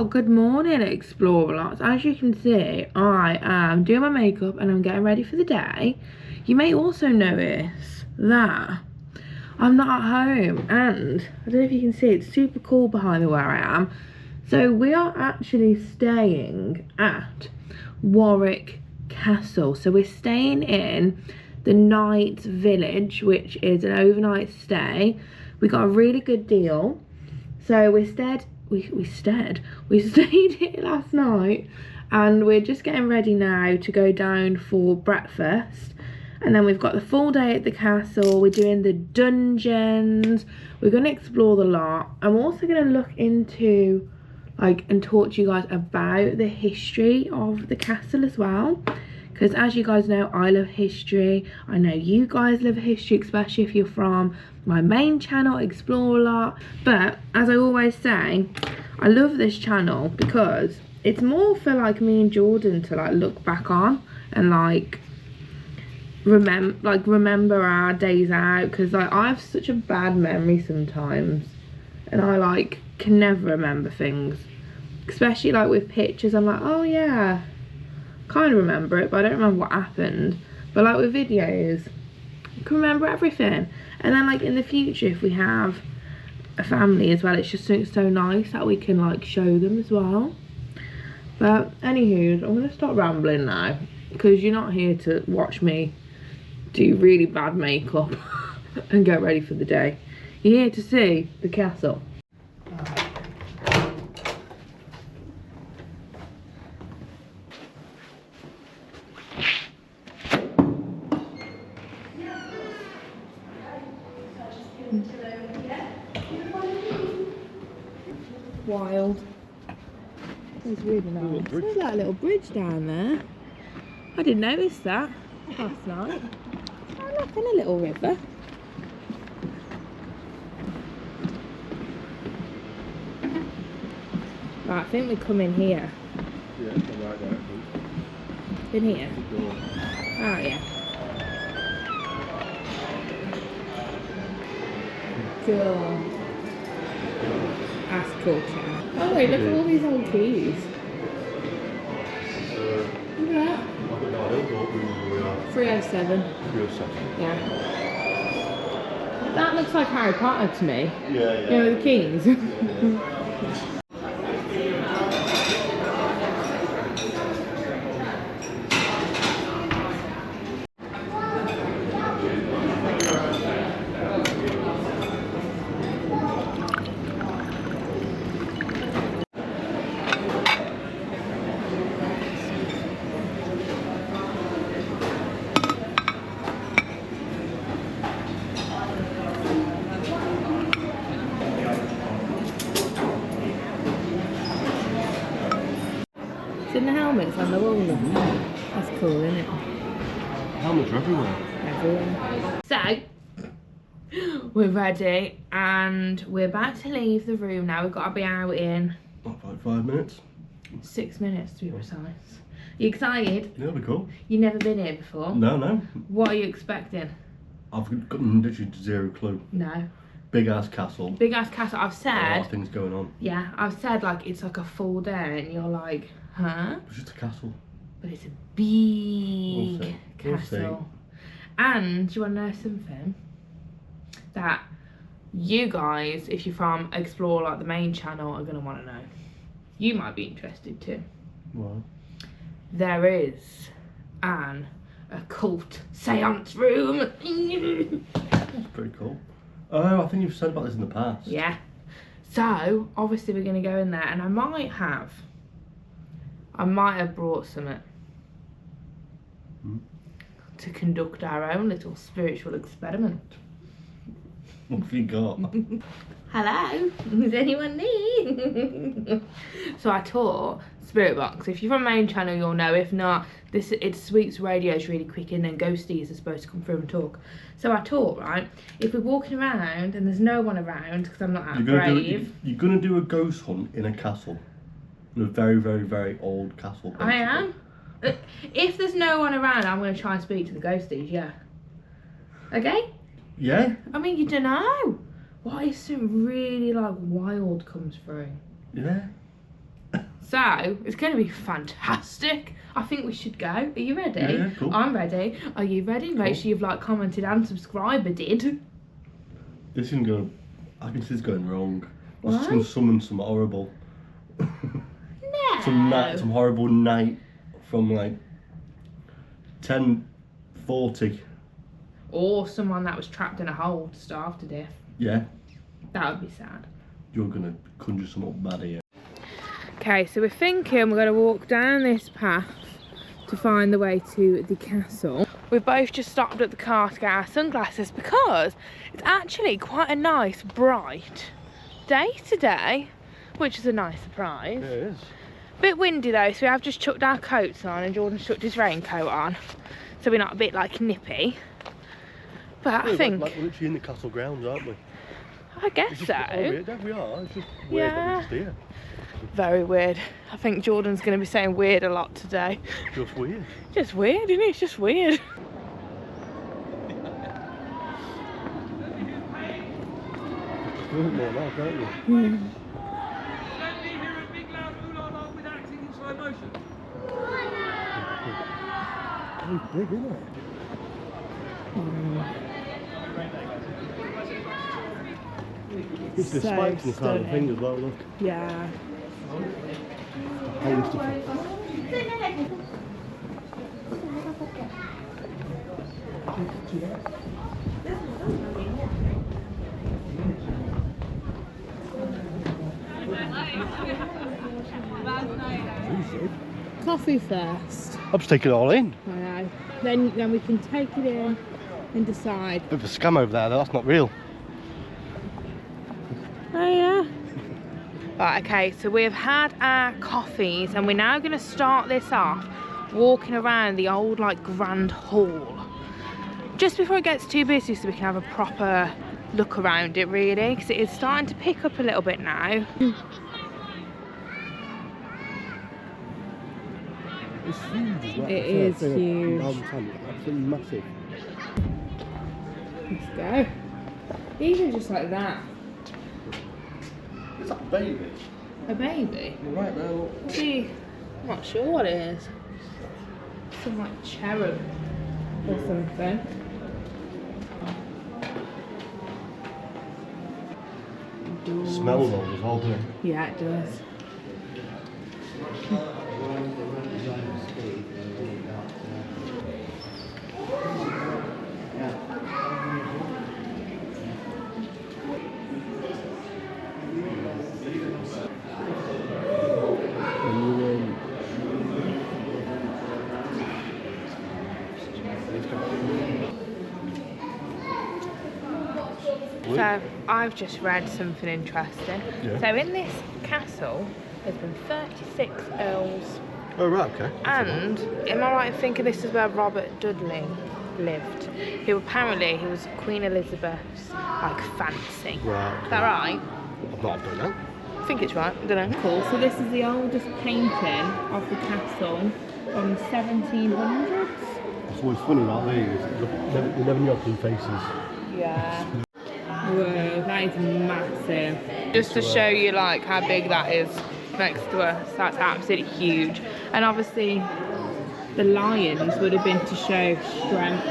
Well, good morning, Explorers. As you can see, I am doing my makeup and I'm getting ready for the day. You may also notice that I'm not at home, and I don't know if you can see, it's super cool behind me where I am. So we are actually staying at Warwick Castle. So we're staying in the Night Village, which is an overnight stay. We got a really good deal. So we stayed here last night, and we're just getting ready now to go down for breakfast. And then we've got the full day at the castle. We're doing the dungeons. We're going to explore the lot. I'm also going to look into and talk to you guys about the history of the castle as well, because as you guys know, I love history. I know you guys love history, especially if you're from my main channel, Explore a Lot. But as I always say, I love this channel because it's more for me and Jordan to look back on and remember our days out, because I have such a bad memory sometimes, and I can never remember things, especially with pictures. I'm oh yeah, kind of remember it, but I don't remember what happened. But with videos, you can remember everything. And then in the future, if we have a family as well, it's just so nice that we can show them as well. But anywho, I'm gonna stop rambling now, because you're not here to watch me do really bad makeup and get ready for the day. You're here to see the castle. Wild. It's really nice. There's that little bridge down there. I didn't notice that last night. Oh look, and a little river. Right, I think we come in here. Yeah, come right there, please. In here? Oh yeah. Cool. That's cool, chat. Oh wait, look at all these old keys. Look at that. 307. 307. Yeah. That looks like Harry Potter to me. Yeah. You know, the keys. Yeah. In the helmets on the wall. That's cool, isn't it? Helmets are everywhere. Everywhere. So, we're ready and we're about to leave the room now. We've got to be out in About 5 minutes. 6 minutes to be precise. You excited? Yeah, that'll be cool. You've never been here before? No. What are you expecting? I've got literally zero clue. No. Big ass castle. Big ass castle. I've said. A lot of things going on. Yeah, I've said it's a full day, and you're huh? It's just a castle. But it's a big We'll castle. And do you want to know something? That you guys, if you're from Explore the main channel, are going to want to know. You might be interested too. What? There is an occult seance room. That's pretty cool. Oh, I think you've said about this in the past. Yeah. So, obviously we're going to go in there, and I might have brought something to conduct our own little spiritual experiment. What have you got? Hello, does anyone need? So I taught Spirit Box. If you're from main channel, you'll know. If not, it's Sweets Radio's really quick, and then ghosties are supposed to come through and talk. So I taught, right, if we're walking around and there's no one around, because I'm not that brave. You're going to do a ghost hunt in a castle. In a very, very, very old castle. Basically. I am. If there's no one around, I'm going to try and speak to the ghosties, yeah. Okay? Yeah? I mean, you don't know. What if something really wild comes through? Yeah. So it's going to be fantastic. I think we should go. Are you ready? Yeah, cool. I'm ready. Are you ready? Make Cool. sure you've like, commented and subscribed. I did. This isn't going. I can see this going wrong. Why? It's just going to summon some horrible. No. Some horrible night from like 10:40. Or someone that was trapped in a hole to starve to death. Yeah. That would be sad. You're going to conjure some up bad here. Okay, so we're thinking we're going to walk down this path to find the way to the castle. We've both just stopped at the car to get our sunglasses because it's actually quite a nice, bright day today, which is a nice surprise. Yeah, it is. Bit windy though, so we have just chucked our coats on and Jordan's chucked his raincoat on, so we're not a bit like nippy. But I think... Like we're literally in the castle grounds, aren't we? I guess so. Yeah, we are. It's just weird that we're just here. Very weird. I think Jordan's going to be saying weird a lot today. Just weird. Just weird, isn't it? It's just weird. You want more now, don't you? Don't leave here a big loud hula with acting in slow motion. It's big, isn't it? It's the So spikes in the side of the stunning. thing as well, look. Yeah. I used to Coffee first. I'm just taking it all in. I know. Then we can take it in and decide. Bit of a scam over there, though. That's not real. Oh yeah. Right, okay, so we've had our coffees and we're now going to start this off walking around the old like grand hall. Just before it gets too busy so we can have a proper look around it really, because it is starting to pick up a little bit now. It's huge as well. It is huge. Absolutely massive. Let's go. Even just like that. It's like a baby. A baby? Right there, look. Gee, I'm not sure what it is. Some like cherub or something. Smells old as well, doesn't it? Yeah, it does. So I've just read something interesting. Yeah. So in this castle, there's been 36 earls. Oh, right, okay. And am I right in thinking this is where Robert Dudley lived? Who apparently he was Queen Elizabeth's like fancy. Right, okay. Is that right? I've not done that. I think it's right. I don't know. Cool. So this is the oldest painting of the castle from the 1700s. It's always funny about these. We never knew how faces. Yeah. Whoa, that is massive. Just to show you like how big that is next to us, that's absolutely huge. And obviously the lions would have been to show strength.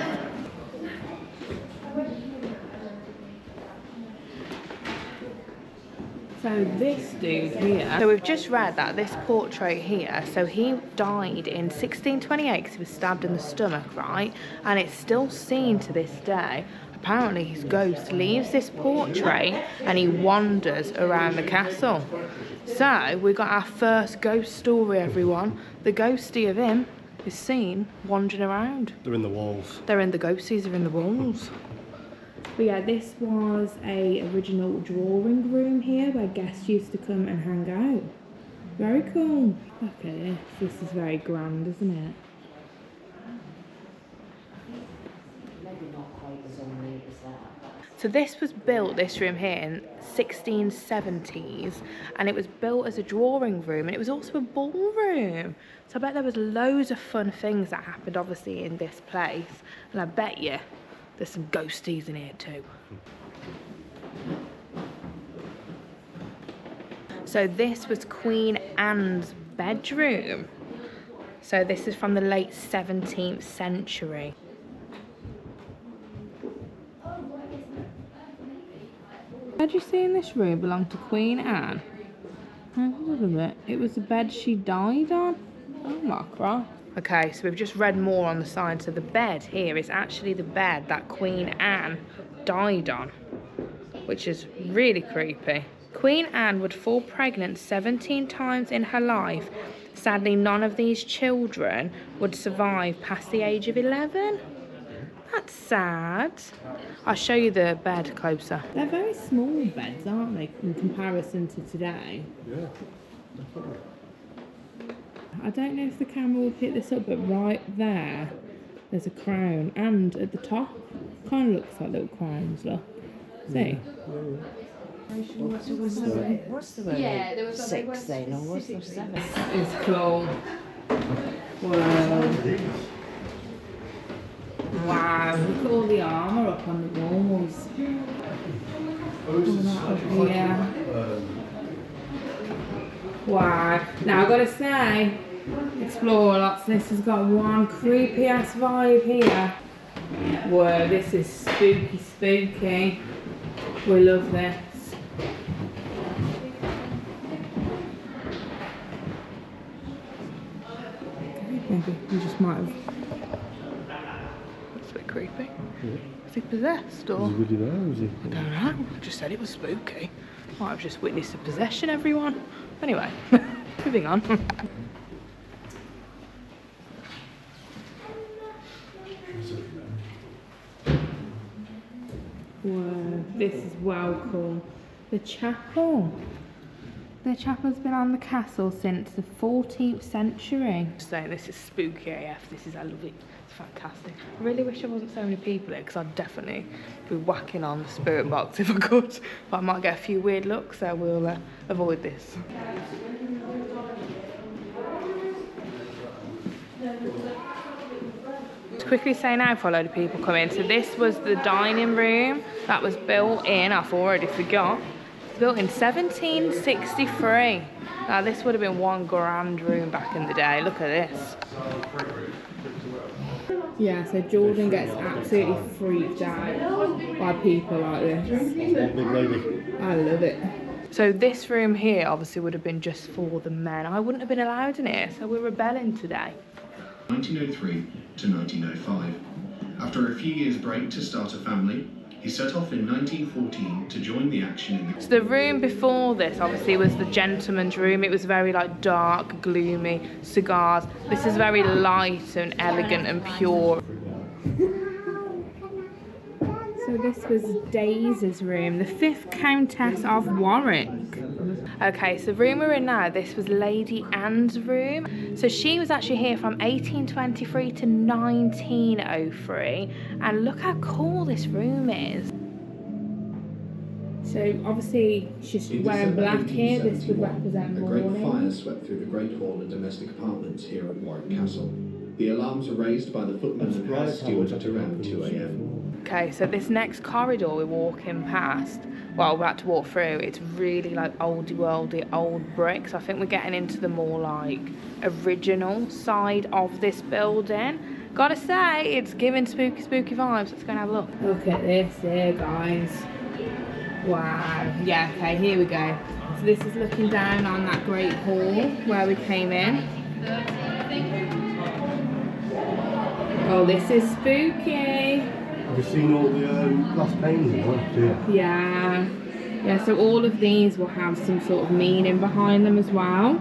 So this dude here, so we've just read that this portrait here, so he died in 1628 because he was stabbed in the stomach, right? And it's still seen to this day. Apparently his ghost leaves this portrait and he wanders around the castle. So we got our first ghost story, everyone. The ghostie of him is seen wandering around. They're in the walls. They're in the ghosties are in the walls. But yeah, this was a original drawing room here where guests used to come and hang out. Very cool. Look at this. This is very grand, isn't it? So this was built, this room here, in 1670s, and it was built as a drawing room, and it was also a ballroom. So I bet there was loads of fun things that happened obviously in this place, and I bet you there's some ghosties in here too. So this was Queen Anne's bedroom. So this is from the late 17th century. Bed you see in this room belonged to Queen Anne. It was the bed she died on. Oh my God. Okay, so we've just read more on the side. So the bed here is actually the bed that Queen Anne died on, which is really creepy. Queen Anne would fall pregnant 17 times in her life. Sadly, none of these children would survive past the age of 11. That's sad. I'll show you the bed closer. They're very small beds, aren't they, in comparison to today? Yeah, definitely. I don't know if the camera will pick this up, but right there, there's a crown. And at the top, kind of looks like little crowns, look. See? What's the word? Yeah, there was 6 then, or what's the 7? It's cool. Wow. Wow, look at all the armour up on the walls. Yeah. Wow. Now I've got to say, Explore Lots, this has got one creepy ass vibe here. Whoa, this is spooky, spooky. We love this. Maybe we just might have. That's a bit creepy. Yeah. Is he possessed or? Is he really there? Or is he? I don't know. I just said it was spooky. Might have just witnessed a possession, everyone. Anyway, moving on. Whoa, this is well cool. The chapel. The chapel's been on the castle since the 14th century. So this is spooky AF. This is, I love it. It's fantastic. I really wish there wasn't so many people here because I'd definitely be whacking on the spirit box if I could. But I might get a few weird looks, so we'll avoid this. To quickly say now for a load of people come in. So this was the dining room that was built in, I've already forgot. Built in 1763. Now this would have been one grand room back in the day. Look at this. Yeah, so Jordan gets absolutely freaked out by people like this. Big lady. I love it. So this room here obviously would have been just for the men. I wouldn't have been allowed in here, so we're rebelling today. 1903 to 1905. After a few years' break to start a family, he set off in 1914 to join the action in the... So the room before this obviously was the gentleman's room. It was very like dark, gloomy, cigars. This is very light and elegant and pure. So this was Daisy's room, the 5th Countess of Warwick. Okay, so the room we're in now, this was Lady Anne's room. So she was actually here from 1823 to 1903. And look how cool this room is. So obviously she's wearing black here. This would represent mourning. A great fire swept through the Great Hall and domestic apartments here at Warwick Castle. The alarms were raised by the footman and house steward at around 2 a.m. Okay, so this next corridor we're walking past, well, we're about to walk through, it's really like oldie worldy, old bricks. I think we're getting into the more like original side of this building. Gotta say, it's giving spooky, spooky vibes. Let's go and have a look. Look at this here, guys. Wow. Yeah, okay, here we go. So this is looking down on that great hall where we came in. Oh, this is spooky. Have you seen all the glass panes in there? Yeah. Yeah, so all of these will have some sort of meaning behind them as well.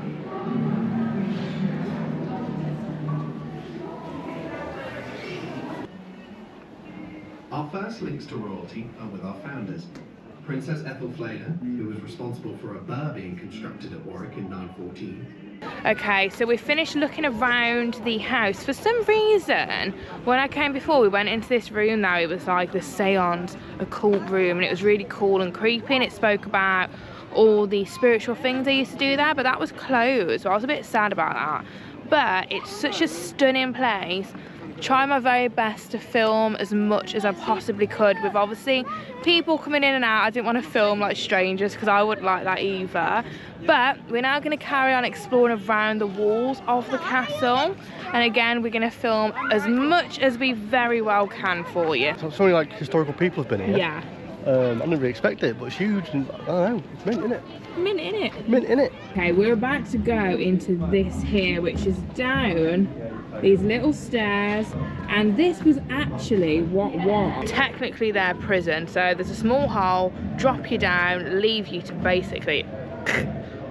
Our first links to royalty are with our founders. Princess Ethelfleda, who was responsible for a burr being constructed at Warwick in 914. Okay, so we finished looking around the house. For some reason, when I came before, we went into this room now. It was like the seance, occult room, and it was really cool and creepy, and it spoke about all the spiritual things they used to do there, but that was closed, so I was a bit sad about that. but it's such a stunning place. Try my very best to film as much as I possibly could with obviously people coming in and out. I didn't want to film like strangers because I wouldn't like that either. But we're now going to carry on exploring around the walls of the castle, and again we're going to film as much as we very well can for you. So many like historical people have been here. Yeah. I didn't really expect it, but it's huge and I don't know, it's mint, innit? Mint in it. Mint, innit? Okay, we're about to go into this here, which is down these little stairs, and this was actually what was technically their prison. So there's a small hole, drop you down, leave you to basically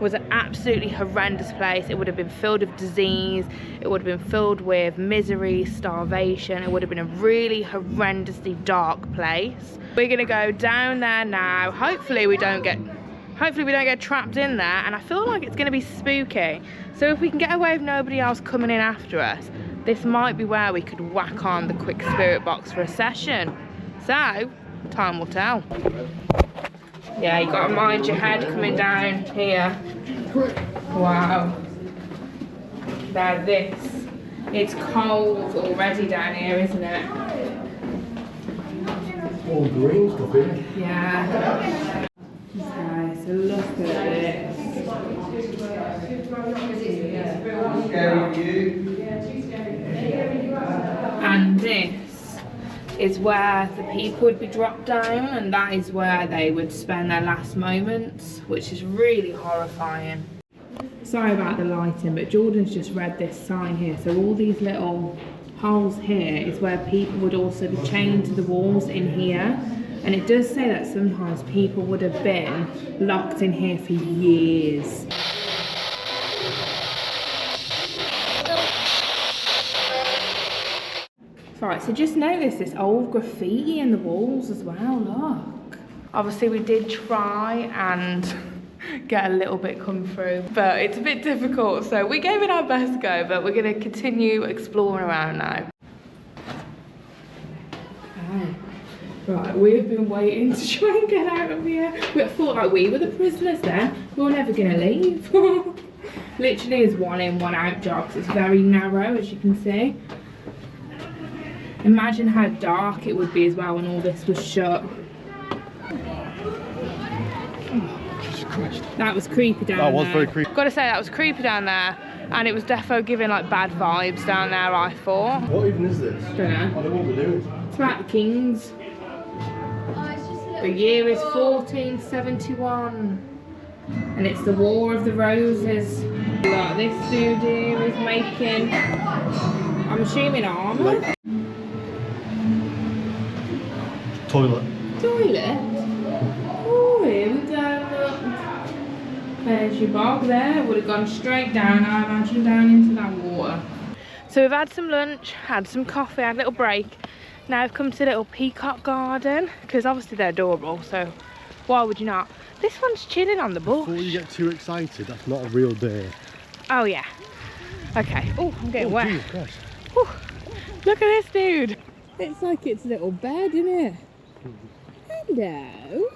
was an absolutely horrendous place. It would have been filled with disease, it would have been filled with misery, starvation, it would have been a really horrendously dark place. We're gonna go down there now. Hopefully we don't get trapped in there, and I feel like it's gonna be spooky. So if we can get away with nobody else coming in after us, this might be where we could whack on the quick spirit box for a session. So, time will tell. Yeah, you gotta mind your head coming down here. Wow. Now this, it's cold already down here, isn't it? All green stuff here. Yeah. Okay, so look at this. And this is where the people would be dropped down, and that is where they would spend their last moments, which is really horrifying. Sorry about the lighting, but Jordan's just read this sign here. So all these little holes here is where people would also be chained to the walls in here. And it does say that sometimes people would have been locked in here for years. Right, so just notice this old graffiti in the walls as well, look. Obviously we did try and get a little bit come through, but it's a bit difficult, so we gave it our best go, but we're going to continue exploring around now. Okay. Right, we've been waiting to try and get out of here. We thought like we were the prisoners there. We were never going to leave. Literally is one in, one out job, 'cause it's very narrow, as you can see. Imagine how dark it would be as well when all this was shut. Jesus Christ. That was creepy down there. That was very creepy. Gotta say, that was creepy down there. And it was defo giving like bad vibes down there, I thought. What even is this? Don't know. I don't know what we're doing. It's about the Kings. The year is 1471. And it's the War of the Roses. Look, this dude here is making, I'm assuming armour. Toilet. Toilet? Oh, here we go, look. There's your bog there. Would have gone straight down, I imagine, down into that water. So we've had some lunch, had some coffee, had a little break. Now I've come to the little peacock garden, because obviously they're adorable, so why would you not? This one's chilling on the bush. Before you get too excited, that's not a real deer. Oh yeah. Okay. Oh, I'm getting wet. Jesus Christ. Whew. Look at this dude. It's like its little bed, isn't it? Hello.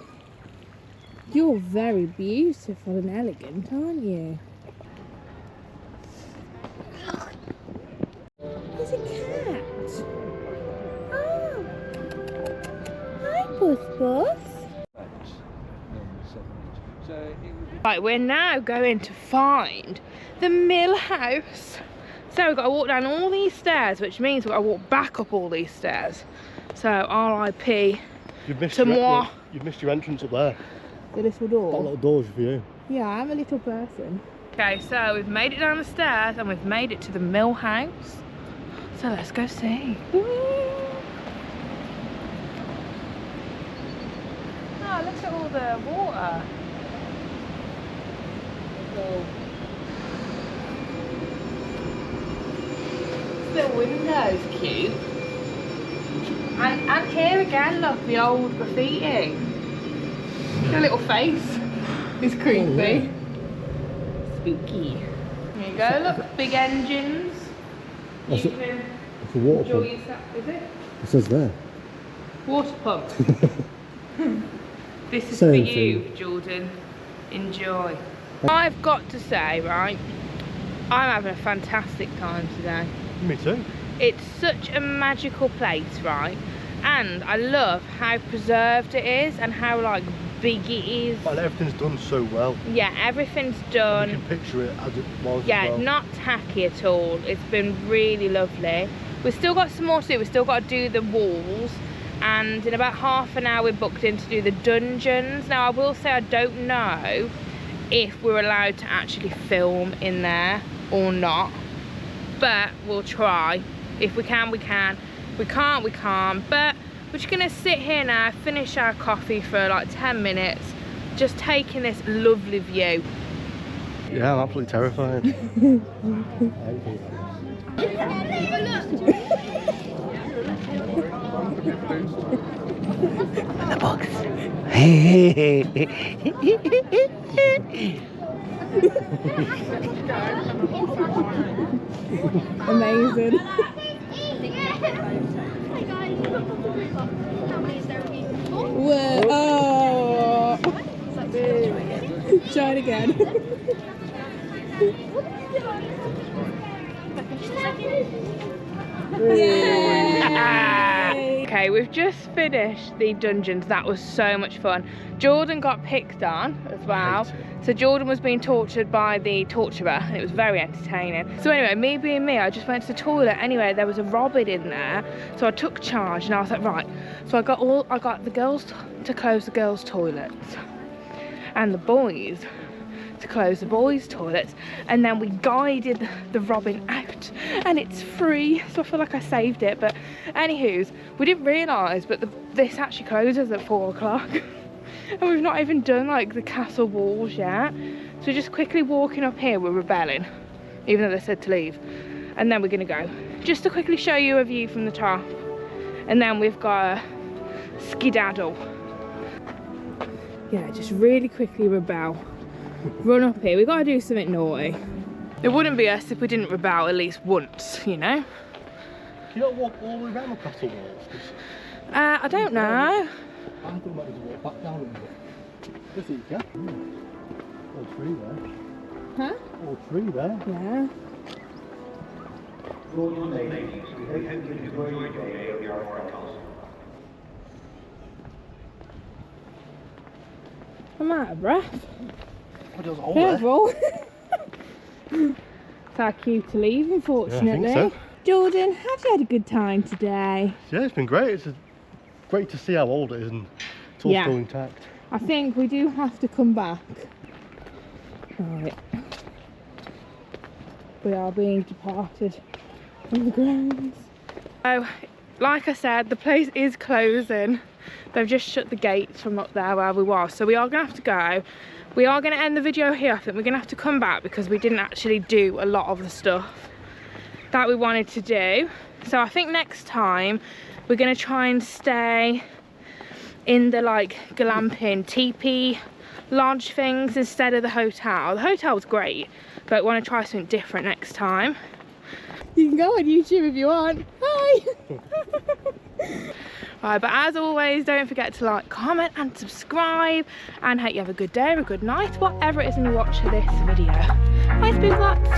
You're very beautiful and elegant, aren't you? There's a cat. Oh. Hi, Bus Bus. Right, we're now going to find the mill house. So we've got to walk down all these stairs, which means we've got to walk back up all these stairs. So R.I.P. You've missed, to moi. you've missed your entrance up there. The little door. That little door's for you. Yeah, I'm a little person. Okay, so we've made it down the stairs and we've made it to the mill house. So let's go see. Woo! Oh, look at all the water. The window's cute. And here again, look, the old graffiti. The little face is creepy. Spooky. There you go, look, big engines. That's You a, can that's a water enjoy pump. yourself, is it? It says there. Water pump. This is Same for you, thing. Jordan. Enjoy. I've got to say, right, I'm having a fantastic time today. Me too. It's such a magical place, right? And I love how preserved it is and how like big it is. And everything's done so well. Yeah, everything's done. You can picture it as it was. Yeah, as well. not tacky at all. It's been really lovely. We've still got some more to do. We've still got to do the walls, and in about half an hour we're booked in to do the dungeons. Now I will say I don't know if we're allowed to actually film in there or not, but we'll try. If we can, we can. We can't, we can't. But we're just gonna sit here now, finish our coffee for like 10 minutes, just taking this lovely view. Yeah, I'm absolutely terrified. The box. Amazing. Whoa. Oh. Try it again. Yay! Okay, we've just finished the dungeons. That was so much fun. Jordan got picked on as well. So Jordan was being tortured by the torturer, and it was very entertaining. So anyway, me being me, I just went to the toilet. Anyway, there was a robin in there, so I took charge and I was like, right. So I got the girls to close the girls' toilets and the boys to close the boys' toilets, and then we guided the robin out, and it's free, so I feel like I saved it. But anywho's, we didn't realise, but this actually closes at 4 o'clock. And we've not even done like the castle walls yet, so we're just quickly walking up here. We're rebelling, even though they said to leave, and then we're gonna go just to quickly show you a view from the top, and then we've got a skedaddle. Yeah, just really quickly rebel, run up here. We've got to do something naughty. It wouldn't be us if we didn't rebel at least once, you know. Can you not walk all the way around the castle walls? I don't know. I think I might just walk back down a bit. Yes, you can. All three there. Huh? All three there. Yeah. I'm out of breath. Oh, there's a hole there. Careful. It's our cue to leave, unfortunately. Yeah, I think so. Jordan, have you had a good time today? Yeah, it's been great. It's great to see how old it is, and it's all still intact. I think we do have to come back. Right. We are being departed from the grounds. So, like I said, the place is closing. They've just shut the gates from up there where we were. So we are going to have to go. We are going to end the video here. I think we're going to have to come back because we didn't actually do a lot of the stuff that we wanted to do. So I think next time we're going to try and stay in the like glamping teepee lodge things instead of the hotel. The hotel was great, but we want to try something different next time. You can go on YouTube if you want. Hi! Right, but as always, don't forget to like, comment and subscribe, and hope you have a good day or a good night, whatever it is when you watch this video. Bye, Spook Lots!